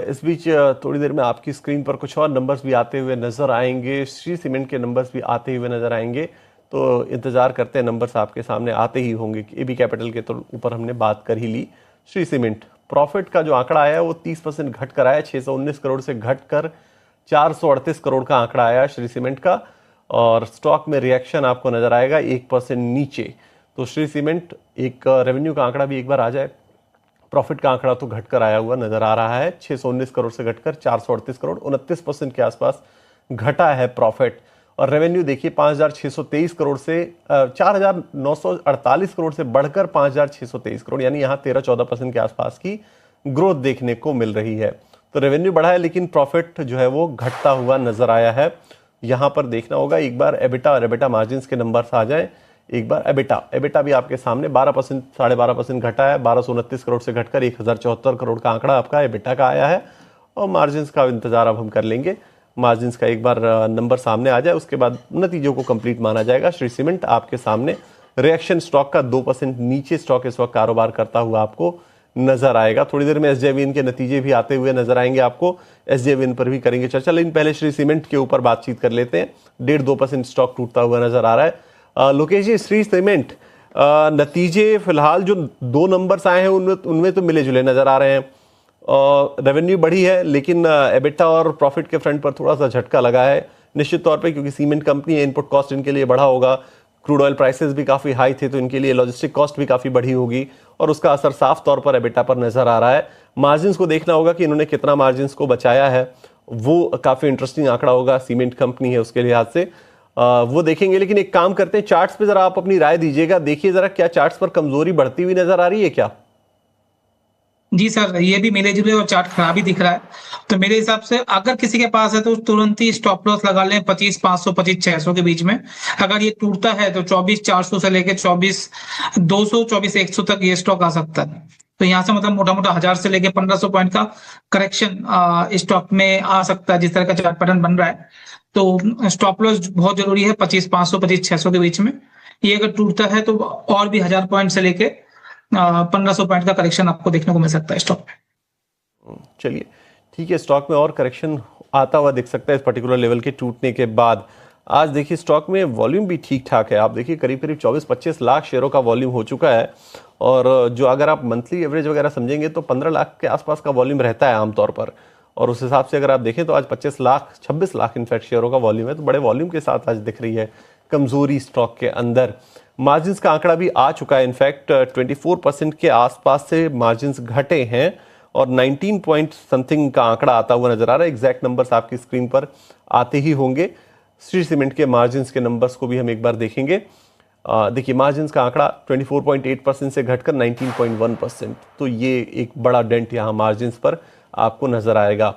इस बीच थोड़ी देर में आपकी स्क्रीन पर कुछ और नंबर्स भी आते हुए नजर आएंगे, श्री सीमेंट के नंबर्स भी आते हुए नजर आएंगे, तो इंतजार करते हैं, नंबर्स आपके सामने आते ही होंगे। एबी कैपिटल के तो ऊपर हमने बात कर ही ली। श्री सीमेंट प्रॉफिट का जो आंकड़ा आया वो 30% घट कर आया, 619 करोड़ से घटकर 438 करोड़ का आंकड़ा आया श्री सीमेंट का। और स्टॉक में रिएक्शन आपको नजर आएगा 1% नीचे। तो श्री सीमेंट एक रेवेन्यू का आंकड़ा भी एक बार आ जाए, प्रॉफिट का आंकड़ा तो घटकर आया हुआ नजर आ रहा है, 619 करोड़ से घटकर 438 करोड़, 29% के आसपास घटा है प्रॉफिट। और रेवेन्यू देखिए 5,623 करोड़ से 4,948 करोड़ से बढ़कर 5,623 करोड़, यानी यहाँ 13-14% के आसपास की ग्रोथ देखने को मिल रही है। तो रेवेन्यू बढ़ा है लेकिन प्रॉफिट जो है वो घटता हुआ नजर आया है। यहाँ पर देखना होगा एक बार एबिटा और एबिटा मार्जिन्स के नंबर्स आ जाए। एक बार एबिटा भी आपके सामने 12%, 12.5% घटा है, 1229 करोड़ से घटकर 1,074 करोड़ का आंकड़ा आपका एबिटा का आया है। और मार्जिन्स का इंतजार अब हम कर लेंगे, मार्जिन्स का एक बार नंबर सामने आ जाए उसके बाद नतीजों को कंप्लीट माना जाएगा। श्री सीमेंट आपके सामने रिएक्शन स्टॉक का 2% नीचे स्टॉक इस वक्त कारोबार करता हुआ आपको नजर आएगा। थोड़ी देर में एसजेवीएन के नतीजे भी आते हुए नजर आएंगे आपको, एसजेवीएन पर भी करेंगे चर्चा, लेकिन पहले श्री सीमेंट के ऊपर बातचीत कर लेते हैं। 1.5-2% स्टॉक टूटता हुआ नजर आ रहा है। लोकेश जी, श्री सीमेंट नतीजे फिलहाल जो 2 नंबर्स आए हैं उनमें तो मिले जुले नजर आ रहे हैं। रेवेन्यू बढ़ी है लेकिन एबिटा और प्रॉफिट के फ्रंट पर थोड़ा सा झटका लगा है निश्चित तौर पे, क्योंकि सीमेंट कंपनी है, इनपुट कॉस्ट इनके लिए बढ़ा होगा, क्रूड ऑयल प्राइसेस भी काफ़ी हाई थे तो इनके लिए लॉजिस्टिक कॉस्ट भी काफ़ी बढ़ी होगी और उसका असर साफ तौर पर एबिटा पर नजर आ रहा है। मार्जिन्स को देखना होगा कि इन्होंने कितना मार्जिन्स को बचाया है, वो काफ़ी इंटरेस्टिंग आंकड़ा होगा, सीमेंट कंपनी है उसके लिहाज से वो देखेंगे। लेकिन एक काम करते हैं, चार्ट्स पे जरा आप अपनी राय दीजिएगा, देखिए जरा क्या चार्ट्स पर कमजोरी बढ़ती हुई नजर आ रही है क्या? जी सर, ये भी मिले जुले और चार्ट खराब ही दिख रहा है। तो मेरे हिसाब से अगर किसी के पास है तो तुरंत ही स्टॉप लॉस लगा लें 25,500 25,600 के बीच में। अगर ये टूटता है तो 24,400 से लेके 24,200 24,100 तक ये स्टॉक आ सकता है। तो यहाँ से मतलब मोटा मोटा 1000 से लेके 1500 पॉइंट का करेक्शन स्टॉक में आ सकता है, जिस तरह का चार्ट पैटर्न बन रहा है। तो स्टॉप लॉस बहुत जरूरी है 25,500 25,600 के बीच में। ये अगर टूटता है तो और भी 1000 पॉइंट से लेके 1500 पॉइंट का करेक्शन आपको देखने को मिल सकता है स्टॉक में। चलिए ठीक है, स्टॉक में और करेक्शन आता हुआ दिख सकता है इस पर्टिकुलर लेवल के टूटने के बाद। आज देखिए स्टॉक में वॉल्यूम भी ठीक ठाक है, आप देखिए करीब करीब 24-25 लाख शेयरों का वॉल्यूम हो चुका है। और जो अगर आप मंथली एवरेज वगैरह समझेंगे तो 15 लाख के आसपास का वॉल्यूम रहता है आमतौर पर। और उस हिसाब से अगर आप देखें तो आज 25 लाख 26 लाख इनफैक्ट शेयरों का वॉल्यूम है, तो बड़े वॉल्यूम के साथ आज दिख रही है कमजोरी स्टॉक के अंदर। मार्जिन्स का आंकड़ा भी आ चुका है, इनफैक्ट 24% के आसपास से मार्जिन्स घटे हैं और 19 पॉइंट समथिंग का आंकड़ा आता हुआ नजर आ रहा है। एग्जैक्ट नंबर्स आपकी स्क्रीन पर आते ही होंगे। श्री सीमेंट के मार्जिन्स के नंबर्स को भी हम एक बार देखेंगे। देखिए मार्जिन्स का आंकड़ा 24.8% से घटकर 19.1%, तो ये एक बड़ा डेंट यहाँ मार्जिन्स पर आपको नजर आएगा।